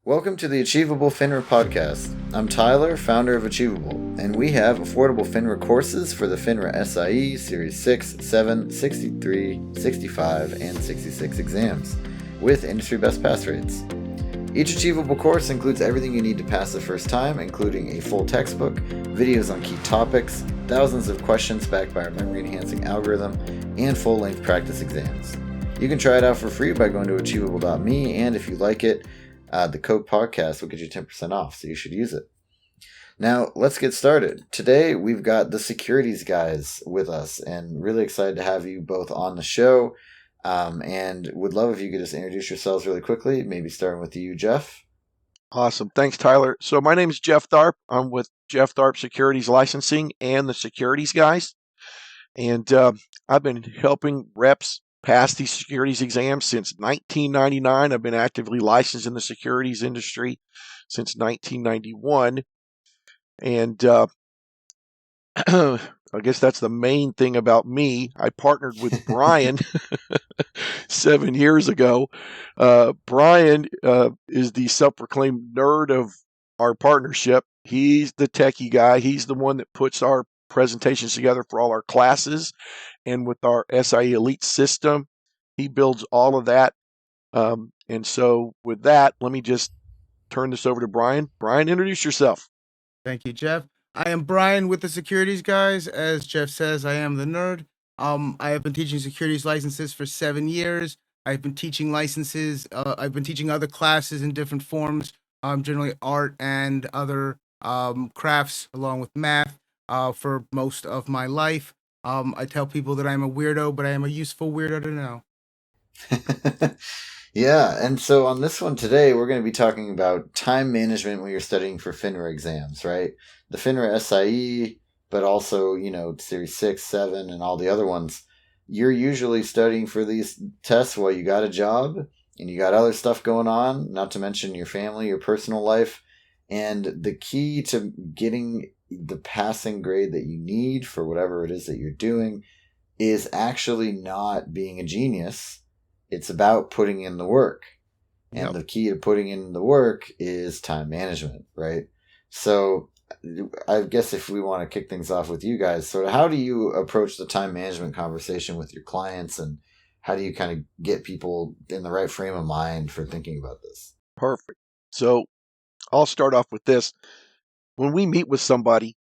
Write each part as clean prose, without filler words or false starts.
Welcome to the Achievable FINRA podcast. I'm Tyler, founder of Achievable, and we have affordable FINRA courses for the FINRA SIE Series 6, 7, 63, 65, and 66 exams, with industry best pass rates. Each Achievable course includes everything you need to pass the first time, including a full textbook, videos on key topics, thousands of questions backed by our memory-enhancing algorithm, and full-length practice exams. You can try it out for free by going to achievable.me, and if you like it, the code podcast will get you 10% off, so you should use it. Now, let's get started. Today, we've got the Securities Guys with us, and really excited to have you both on the show, and would love if you could just introduce yourselves really quickly, maybe starting with you, Jeff. Awesome. Thanks, Tyler. So my name is Jeff Tharp. I'm with Jeff Tharp Securities Licensing and the Securities Guys, and I've been helping reps pass these securities exams since 1999. I've been actively licensed in the securities industry since 1991. And I guess that's the main thing about me. I partnered with Brian 7 years ago. Brian is the self-proclaimed nerd of our partnership. He's the techie guy. He's the one that puts our presentations together for all our classes. And with our SIE Elite system, he builds all of that. And so with that, let me just turn this over to Brian. Brian, introduce yourself. Thank you, Jeff. I am Brian with the Securities Guys. As Jeff says, I am the nerd. I have been teaching securities licenses for 7 years. I've been teaching licenses. I've been teaching other classes in different forms, generally art and other crafts, along with math, for most of my life. I tell people that I'm a weirdo, but I am a useful weirdo to know. Yeah, and so on this one today, we're going to be talking about time management when you're studying for FINRA exams, right? The FINRA SIE, but also, Series 6, 7, and all the other ones. You're usually studying for these tests while you got a job, and you got other stuff going on, not to mention your family, your personal life. And the key to getting the passing grade that you need for whatever it is that you're doing is actually not being a genius. It's about putting in the work. And Yep. The key to putting in the work is time management, right? So I guess if we want to kick things off with you guys, sort of how do you approach the time management conversation with your clients, and how do you kind of get people in the right frame of mind for thinking about this? Perfect. So I'll start off with this. When we meet with somebody,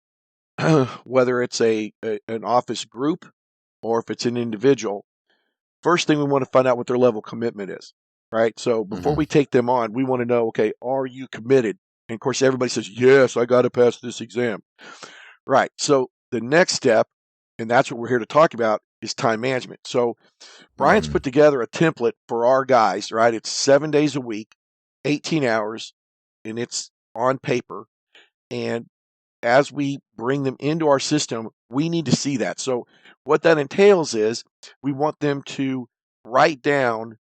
whether it's an office group or if it's an individual, first thing we want to find out what their level of commitment is, right? So before we take them on, we want to know, okay, are you committed? And of course, everybody says, yes, I got to pass this exam. Right. So the next step, and that's what we're here to talk about, is time management. So Brian's put together a template for our guys, right? It's 7 days a week, 18 hours, and it's on paper. And as we bring them into our system, we need to see that. So what that entails is we want them to write down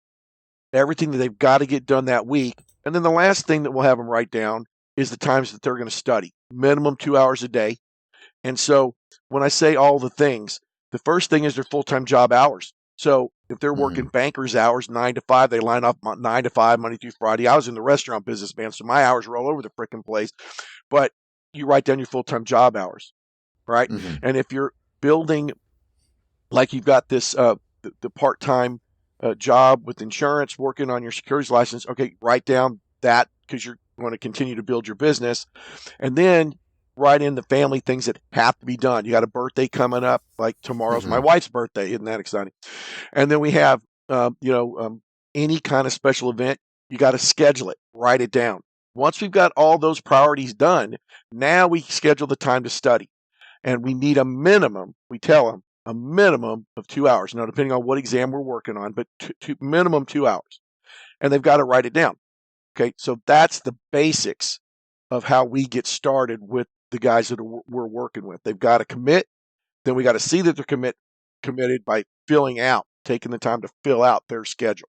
everything that they've got to get done that week. And then the last thing that we'll have them write down is the times that they're going to study, minimum 2 hours a day. And so when I say all the things, the first thing is their full-time job hours. So if they're working banker's hours, 9 to 5, they line up 9 to 5, Monday through Friday. I was in the restaurant business, man, so my hours were all over the freaking place. But you write down your full-time job hours, right? And if you're building, like you've got this, the part-time job with insurance, working on your securities license, okay, write down that because you're going to continue to build your business. And then write in the family things that have to be done. You got a birthday coming up, like tomorrow's my wife's birthday. Isn't that exciting? And then we have, any kind of special event, you got to schedule it, write it down. Once we've got all those priorities done, now we schedule the time to study. And we need a minimum, we tell them, a minimum of 2 hours. Now, depending on what exam we're working on, but minimum 2 hours. And they've got to write it down. Okay, so that's the basics of how we get started with the guys that we're working with. They've got to commit. Then we got to see that they're committed by taking the time to fill out their schedule.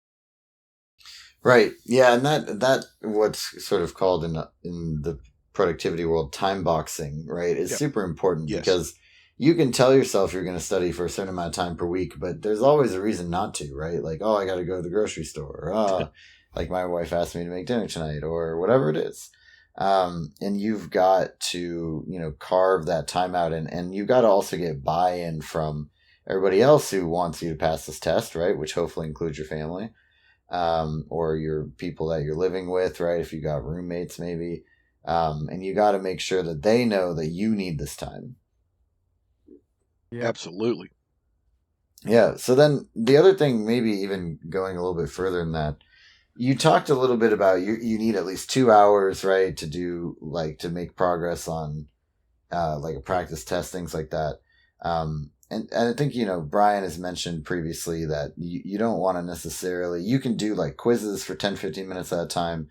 Right. Yeah, and that what's sort of called in the productivity world time boxing, right? Is super important because you can tell yourself you're going to study for a certain amount of time per week, but there's always a reason not to, right? Like, oh, I got to go to the grocery store. like my wife asked me to make dinner tonight or whatever it is. And you've got to, carve that time out, and you've got to also get buy-in from everybody else who wants you to pass this test, right? Which hopefully includes your family, or your people that you're living with, right? If you got roommates, maybe. And you got to make sure that they know that you need this time. Yeah. Absolutely. Yeah. So then the other thing, maybe even going a little bit further than that, you talked a little bit about you need at least 2 hours, right, to do to make progress on like a practice test, things like that. And I think, Brian has mentioned previously that you don't want to necessarily, you can do like quizzes for 10, 15 minutes at a time,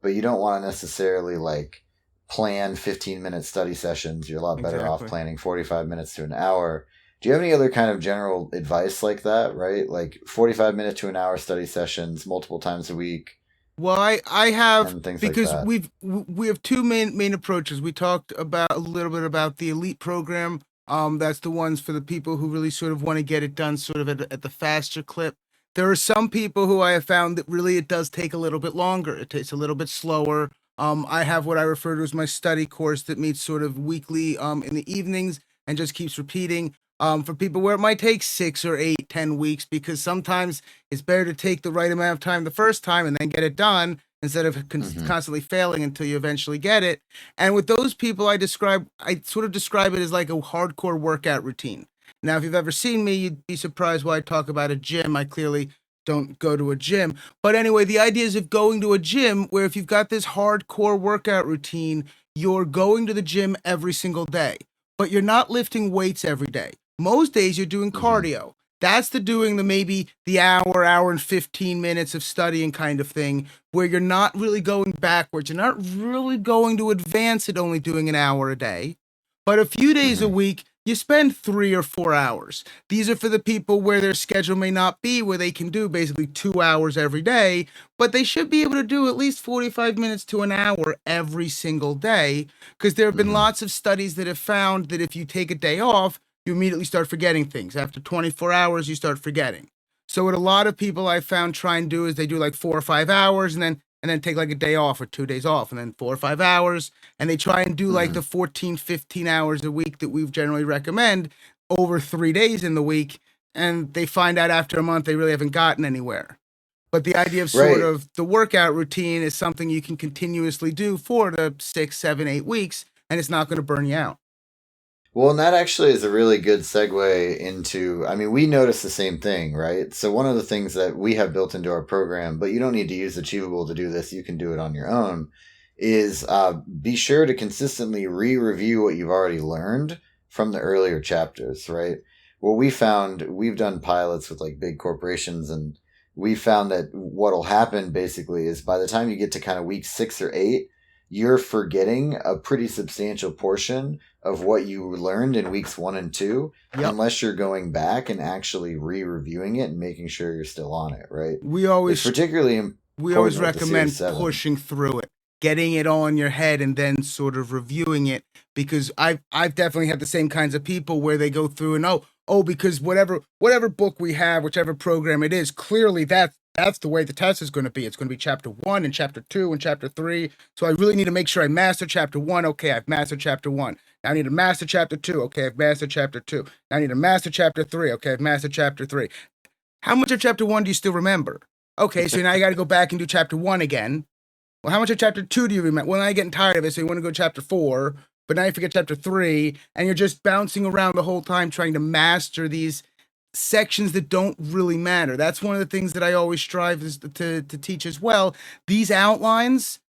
but you don't want to necessarily like plan 15-minute study sessions. You're a lot better off planning 45 minutes to an hour. Do you have any other kind of general advice like that, right? Like 45-minute to an hour study sessions multiple times a week? Well, I have, because like we have two main approaches. We talked about a little bit about the elite program. That's the ones for the people who really sort of want to get it done sort of at the faster clip. There are some people who I have found that really it does take a little bit longer. It takes a little bit slower. I have what I refer to as my study course that meets sort of weekly in the evenings and just keeps repeating. For people where it might take 6 or 8, 10 weeks, because sometimes it's better to take the right amount of time the first time and then get it done instead of constantly failing until you eventually get it. And with those people, I sort of describe it as like a hardcore workout routine. Now, if you've ever seen me, you'd be surprised why I talk about a gym. I clearly don't go to a gym. But anyway, the idea is of going to a gym where if you've got this hardcore workout routine, you're going to the gym every single day, but you're not lifting weights every day. Most days you're doing cardio. That's doing maybe the hour and 15 minutes of studying kind of thing, where you're not really going backwards. You're not really going to advance it only doing an hour a day. But a few days a week, you spend 3 or 4 hours. These are for the people where their schedule may not be where they can do basically 2 hours every day, but they should be able to do at least 45 minutes to an hour every single day, because there have been lots of studies that have found that if you take a day off, you immediately start forgetting things. After 24 hours, you start forgetting. So what a lot of people I've found try and do is they do like 4 or 5 hours and then take like a day off or 2 days off and then 4 or 5 hours. And they try and do like the 14, 15 hours a week that we generally recommend over 3 days in the week. And they find out after a month they really haven't gotten anywhere. But the idea of sort of the workout routine is something you can continuously do for the 6, 7, 8 weeks, and it's not going to burn you out. Well, and that actually is a really good segue into, we notice the same thing, right? So one of the things that we have built into our program, but you don't need to use Achievable to do this, you can do it on your own, is be sure to consistently re-review what you've already learned from the earlier chapters, right? What we found, we've done pilots with like big corporations, and we found that what'll happen basically is by the time you get to kind of week 6 or 8, you're forgetting a pretty substantial portion of what you learned in weeks 1 and 2, unless you're going back and actually re-reviewing it and making sure you're still on it, right? We always recommend pushing through it, getting it all in your head and then sort of reviewing it, because I've definitely had the same kinds of people where they go through and because whatever book we have, whichever program it is, clearly that's the way the test is going to be. It's going to be chapter 1 and chapter 2 and chapter 3. So I really need to make sure I master chapter 1. Okay, I've mastered chapter 1. Now I need to master chapter 2. Okay, I've mastered chapter 2. Now I need to master chapter 3. Okay, I've mastered chapter 3. How much of chapter 1 do you still remember? Okay, so now you got to go back and do chapter 1 again. Well, how much of chapter 2 do you remember? Well, now you're getting tired of it, so you want to go to chapter 4, but now you forget chapter 3, and you're just bouncing around the whole time trying to master these sections that don't really matter. That's one of the things that I always strive to teach as well. These outlines,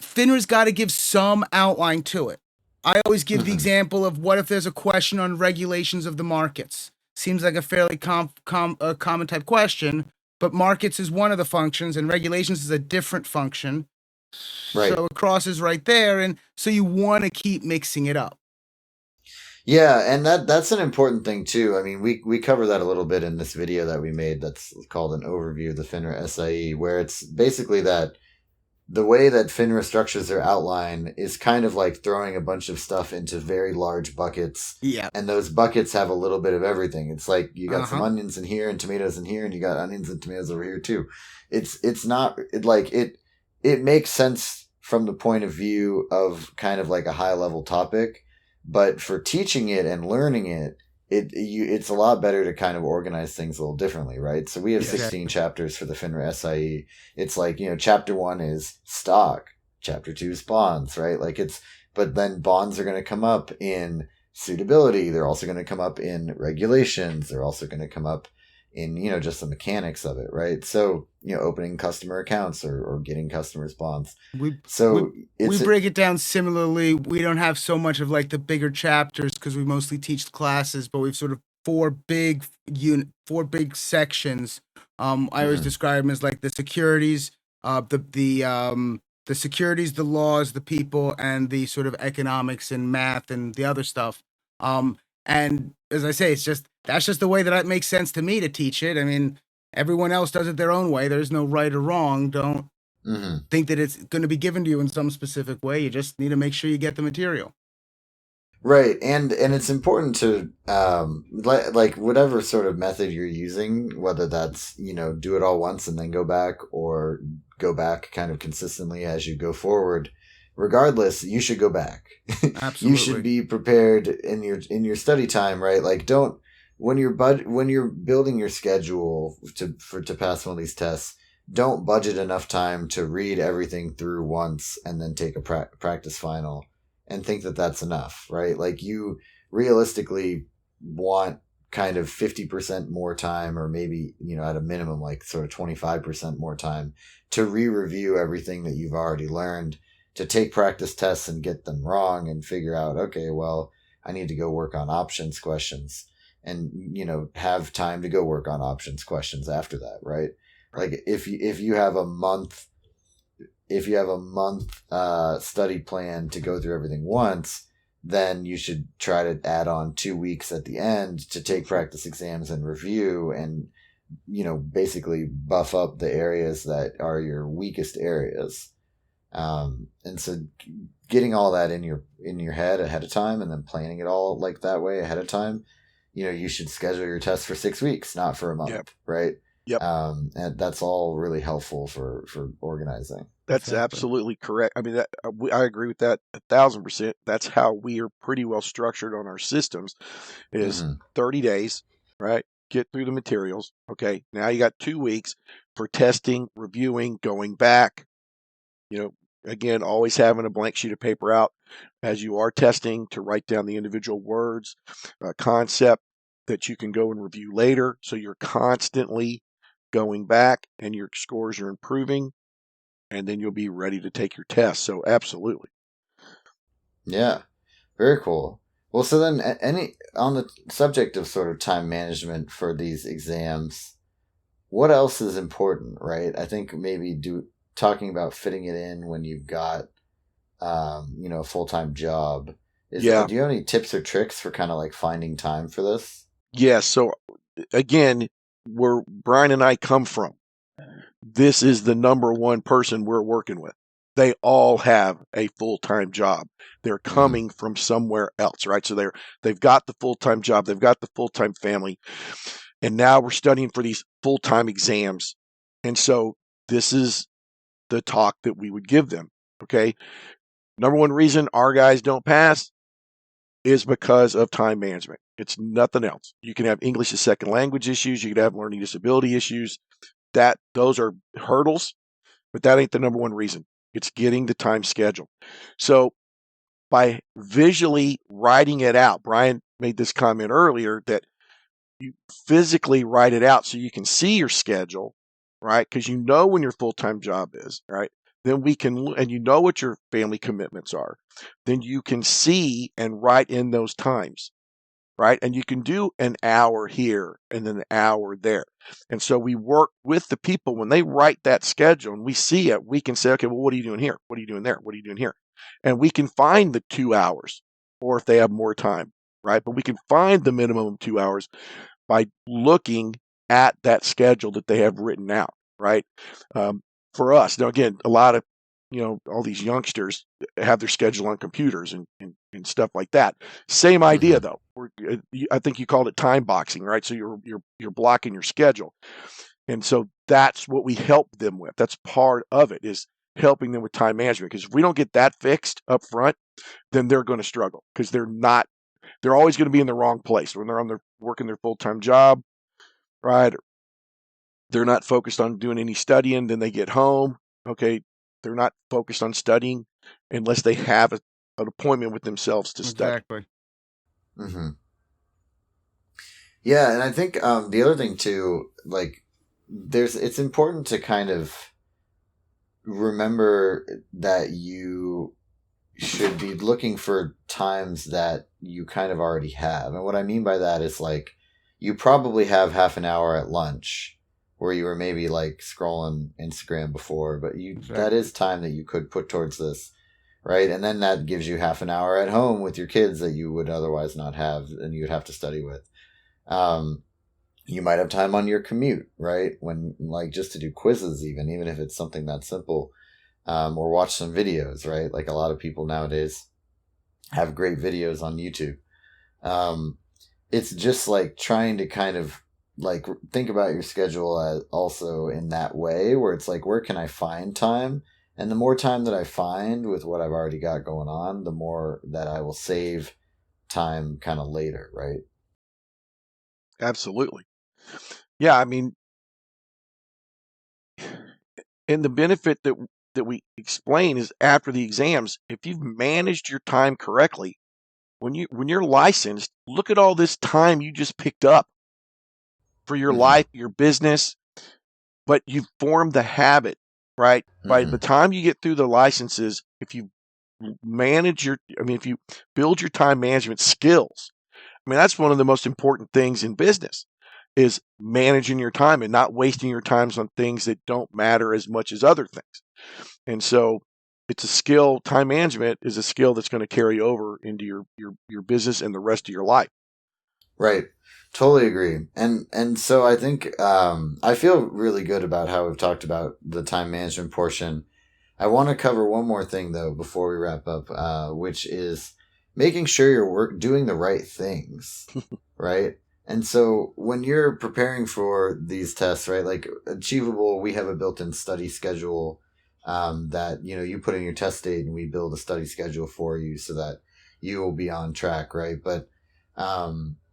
FINRA's got to give some outline to it. I always give the example of what if there's a question on regulations of the markets. Seems like a fairly common type question, but markets is one of the functions and regulations is a different function. Right. So it crosses right there, and so you want to keep mixing it up. Yeah, and that's an important thing too. We cover that a little bit in this video that we made that's called an overview of the FINRA SIE, where it's basically that the way that FINRA structures their outline is kind of like throwing a bunch of stuff into very large buckets. Yeah. And those buckets have a little bit of everything. It's like you got some Uh-huh. onions in here and tomatoes in here, and you got onions and tomatoes over here too. It's not like it makes sense from the point of view of kind of like a high level topic, but for teaching it and learning it, it's a lot better to kind of organize things a little differently, right? So we have Exactly. 16 chapters for the FINRA SIE. It's like, chapter 1 is stock, chapter 2 is bonds, right? Like but then bonds are going to come up in suitability. They're also going to come up in regulations. They're also going to come up in, just the mechanics of it, right? So, opening customer accounts or getting customers bonds. We it's break it down similarly. We don't have so much of like the bigger chapters because we mostly teach classes, but we've sort of four big sections. I always describe them as like the securities, the securities, the laws, the people, and the sort of economics and math and the other stuff. And as I say, that's just the way that it makes sense to me to teach it. I mean, everyone else does it their own way. There's no right or wrong. Don't think that it's going to be given to you in some specific way. You just need to make sure you get the material. Right, and it's important to like whatever sort of method you're using, whether that's do it all once and then go back, or go back kind of consistently as you go forward. Regardless, you should go back. Absolutely. You should be prepared in your study time, right? Like when you're building your schedule to pass one of these tests, don't budget enough time to read everything through once and then take a practice final and think that that's enough, right? Like you realistically want kind of 50% more time, or maybe, at a minimum, like sort of 25% more time to re-review everything that you've already learned, to take practice tests and get them wrong and figure out, okay, well, I need to go work on options questions, and, have time to go work on options questions after that, right? Like if you have a month study plan to go through everything once, then you should try to add on 2 weeks at the end to take practice exams and review, and basically buff up the areas that are your weakest areas. And so getting all that in your head ahead of time, and then planning it all like that way ahead of time, you should schedule your tests for 6 weeks, not for a month, right? Yep. And that's all really helpful for organizing. That's Exactly. absolutely correct. I mean, I agree with that 1,000%. That's how we are pretty well structured on our systems, is 30 days, right? Get through the materials. Okay. Now you got 2 weeks for testing, reviewing, going back. Again, always having a blank sheet of paper out as you are testing to write down the individual words, concept that you can go and review later. So you're constantly going back and your scores are improving, and then you'll be ready to take your test. So absolutely. Yeah, very cool. Well, so then on the subject of sort of time management for these exams, what else is important, right? I think maybe talking about fitting it in when you've got a full-time job. Do you have any tips or tricks for kind of like finding time for this? Yes. So again, where Brian and I come from, this is the number one person we're working with. They all have a full-time job. They're coming from somewhere else, right? So they've got the full-time job, they've got the full-time family, and now we're studying for these full-time exams. And so this is the talk that we would give them. Okay. Number one reason our guys don't pass is because of time management. It's nothing else. You can have English as second language issues. You can have learning disability issues. Those are hurdles, but that ain't the number one reason. It's getting the time schedule. So by visually writing it out, Brian made this comment earlier that you physically write it out so you can see your schedule, right? Because you know when your full-time job is, right? Then and you know what your family commitments are. Then you can see and write in those times, right? And you can do an hour here and then an hour there. And so we work with the people when they write that schedule and we see it, we can say, okay, well, what are you doing here? What are you doing there? What are you doing here? And we can find the 2 hours, or if they have more time, right? But we can find the minimum 2 hours by looking at that schedule that they have written out, right? For us, now again, a lot of all these youngsters have their schedule on computers and stuff like that. Same idea though. I think you called it time boxing, right? So you're blocking your schedule. And so that's what we help them with. That's part of it, is helping them with time management. Because if we don't get that fixed up front, then they're going to struggle, because they're always going to be in the wrong place when they're working their full-time job, right? They're not focused on doing any studying. Then they get home. Okay. They're not focused on studying unless they have an appointment with themselves to study. Exactly. Mm-hmm. Yeah, and I think the other thing too, like, it's important to kind of remember that you should be looking for times that you kind of already have. And what I mean by that is, like, you probably have half an hour at lunch where you were maybe like scrolling Instagram before, but that is time that you could put towards this, right? And then that gives you half an hour at home with your kids that you would otherwise not have and you would have to study with. You might have time on your commute, right? When, like, just to do quizzes, even if it's something that simple, or watch some videos, right? Like, a lot of people nowadays have great videos on YouTube. It's just like trying to kind of like think about your schedule as also in that way, where it's like, where can I find time? And the more time that I find with what I've already got going on, the more that I will save time kind of later, right? Absolutely. Yeah, I mean, and the benefit that we explain is, after the exams, if you've managed your time correctly, when you're licensed, look at all this time you just picked up for your life, your business, but you've formed the habit, right? By the time you get through the licenses, if you if you build your time management skills, I mean, that's one of the most important things in business, is managing your time and not wasting your times on things that don't matter as much as other things. And so it's a skill. Time management is a skill that's going to carry over into your business and the rest of your life. Right. Totally agree. And so I think I feel really good about how we've talked about the time management portion. I want to cover one more thing though before we wrap up, which is making sure you're doing the right things, right? And so when you're preparing for these tests, right, like Achievable, we have a built-in study schedule that, you put in your test date and we build a study schedule for you so that you will be on track, right? But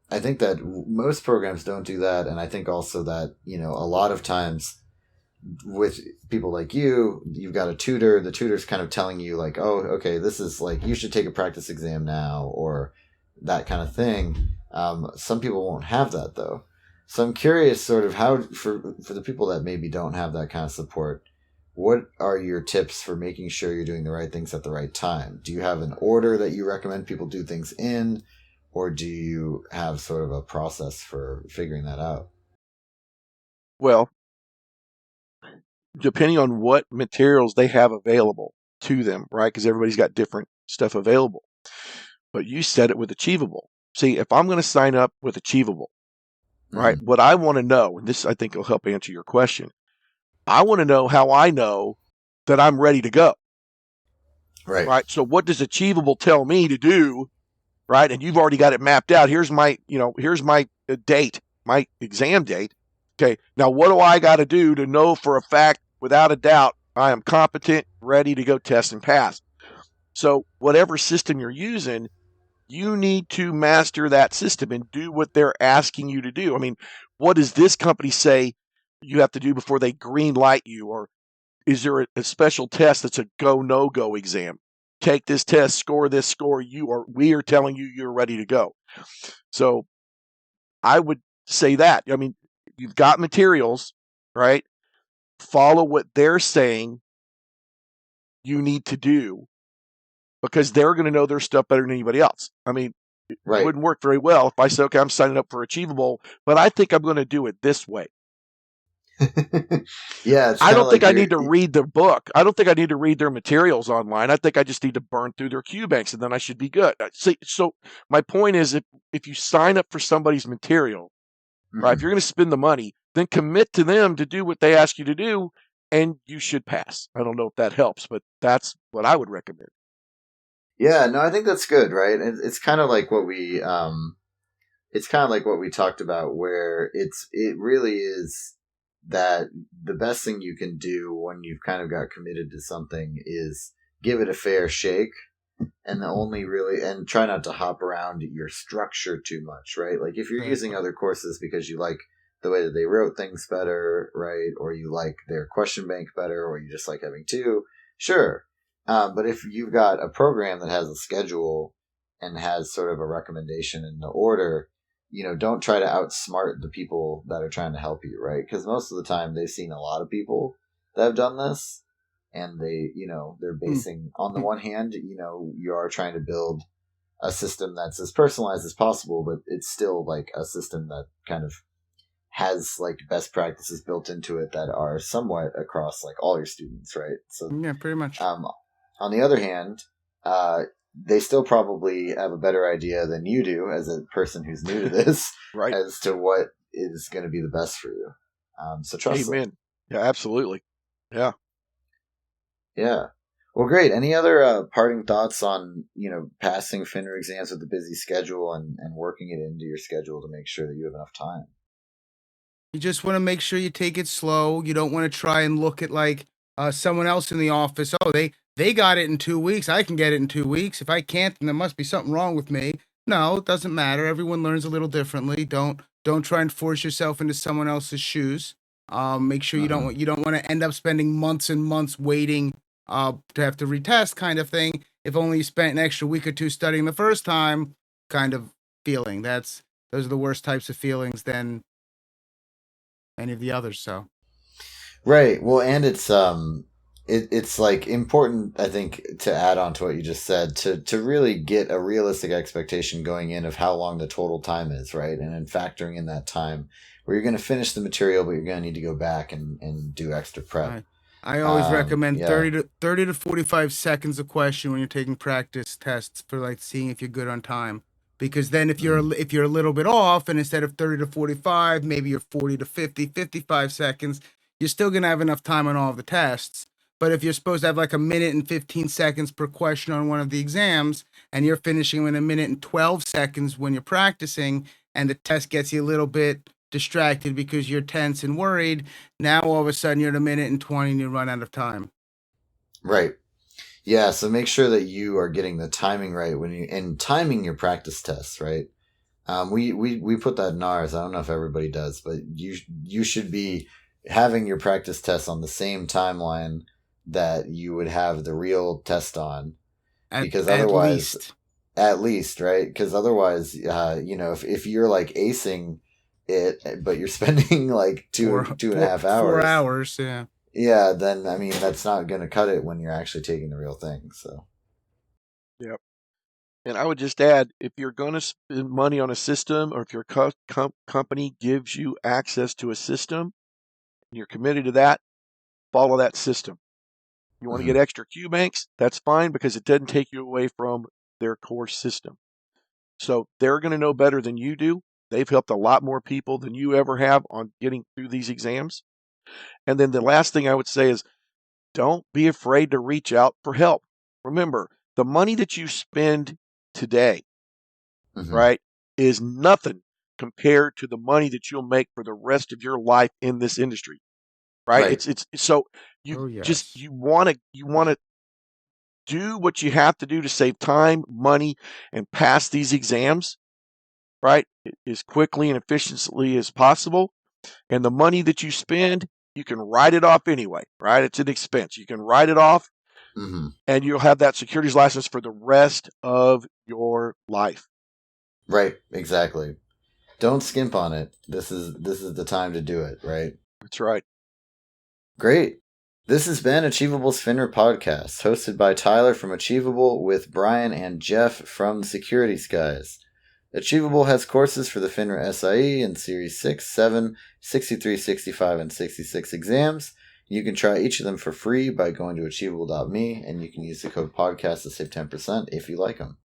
I think that most programs don't do that. And I think also that, a lot of times with people like you've got a tutor, the tutor's kind of telling you like, oh, okay, this is like, you should take a practice exam now, or that kind of thing. Some people won't have that though. So I'm curious sort of how, for the people that maybe don't have that kind of support, what are your tips for making sure you're doing the right things at the right time? Do you have an order that you recommend people do things in? Or do you have sort of a process for figuring that out? Well, depending on what materials they have available to them, right? Because everybody's got different stuff available. But you said it with Achievable. See, if I'm going to sign up with Achievable, right, what I want to know, and this I think will help answer your question, I want to know how I know that I'm ready to go. Right. So what does Achievable tell me to do? Right. And you've already got it mapped out. Here's my date, my exam date. Okay. Now, what do I got to do to know for a fact, without a doubt, I am competent, ready to go test and pass? So whatever system you're using, you need to master that system and do what they're asking you to do. I mean, what does this company say you have to do before they green light you? Or is there a special test that's a go, no go exam? Take this test, score this score, we are telling you you're ready to go. So I would say that. I mean, you've got materials, right? Follow what they're saying you need to do, because they're going to know their stuff better than anybody else. I mean, it wouldn't work very well if I said, okay, I'm signing up for Achievable, but I think I'm going to do it this way. Yeah, I don't think I need to read their book. I don't think I need to read their materials online. I think I just need to burn through their Q banks, and then I should be good. So my point is, if you sign up for somebody's material, right, if you're going to spend the money, then commit to them to do what they ask you to do, and you should pass. I don't know if that helps, but that's what I would recommend. Yeah, no, I think that's good, right? It's kind of like what we talked about, where it really is that the best thing you can do when you've kind of got committed to something is give it a fair shake, and and try not to hop around your structure too much, right? Like if you're using other courses because you like the way that they wrote things better, right? Or you like their question bank better, or you just like having two, sure. But if you've got a program that has a schedule and has sort of a recommendation in the order, don't try to outsmart the people that are trying to help you, right? Because most of the time they've seen a lot of people that have done this, and they're basing on the one hand, you are trying to build a system that's as personalized as possible, but it's still like a system that kind of has like best practices built into it that are somewhat across like all your students, right? So Yeah, pretty much. On the other hand, they still probably have a better idea than you do as a person who's new to this, right, as to what is going to be the best for you. So trust Amen. them. Yeah, absolutely. Yeah. Yeah. Well, great. Any other parting thoughts on, passing FINRA exams with a busy schedule and working it into your schedule to make sure that you have enough time? You just want to make sure you take it slow. You don't want to try and look at like someone else in the office. Oh, they got it in 2 weeks. I can get it in 2 weeks. If I can't, then there must be something wrong with me. No, it doesn't matter. Everyone learns a little differently. Don't try and force yourself into someone else's shoes. Make sure you don't want to end up spending months and months waiting to have to retest, kind of thing. If only you spent an extra week or two studying the first time, kind of feeling. Those are the worst types of feelings than any of the others. So Right. Well, and it's like important, I think, to add on to what you just said, to really get a realistic expectation going in of how long the total time is, right? And then factoring in that time where you're going to finish the material, but you're going to need to go back and do extra prep. I always recommend yeah. 30 to 45 seconds a question when you're taking practice tests for like seeing if you're good on time. Because then if you're a little bit off, and instead of 30 to 45, maybe you're 40 to 50, 55 seconds, you're still going to have enough time on all of the tests. But if you're supposed to have like a minute and 15 seconds per question on one of the exams, and you're finishing in a minute and 12 seconds when you're practicing, and the test gets you a little bit distracted because you're tense and worried, now all of a sudden you're at a minute and 20 and you run out of time. Right. Yeah, so make sure that you are getting the timing right and timing your practice tests, right? We put that in ours. I don't know if everybody does, but you should be having your practice tests on the same timeline that you would have the real test on, because otherwise, at least, right? Because otherwise, if you're like acing it, but you're spending like two and a half hours, 4 hours, yeah. Yeah, then I mean that's not going to cut it when you're actually taking the real thing. So, yep. And I would just add, if you're going to spend money on a system, or if your company gives you access to a system, and you're committed to that, follow that system. You want to get extra Q banks? That's fine, because it doesn't take you away from their core system. So they're going to know better than you do. They've helped a lot more people than you ever have on getting through these exams. And then the last thing I would say is, don't be afraid to reach out for help. Remember, the money that you spend today, right, is nothing compared to the money that you'll make for the rest of your life in this industry. Right? It's so you you want to do what you have to do to save time, money, and pass these exams, right, as quickly and efficiently as possible. And the money that you spend, you can write it off anyway, right? It's an expense. You can write it off, and you'll have that securities license for the rest of your life. Right, exactly. Don't skimp on it. This is the time to do it, right? That's right. Great. This has been Achievable's FINRA podcast, hosted by Tyler from Achievable with Brian and Jeff from the Securities Guys. Achievable has courses for the FINRA SIE and Series 6, 7, 63, 65, and 66 exams. You can try each of them for free by going to achievable.me, and you can use the code podcast to save 10% if you like them.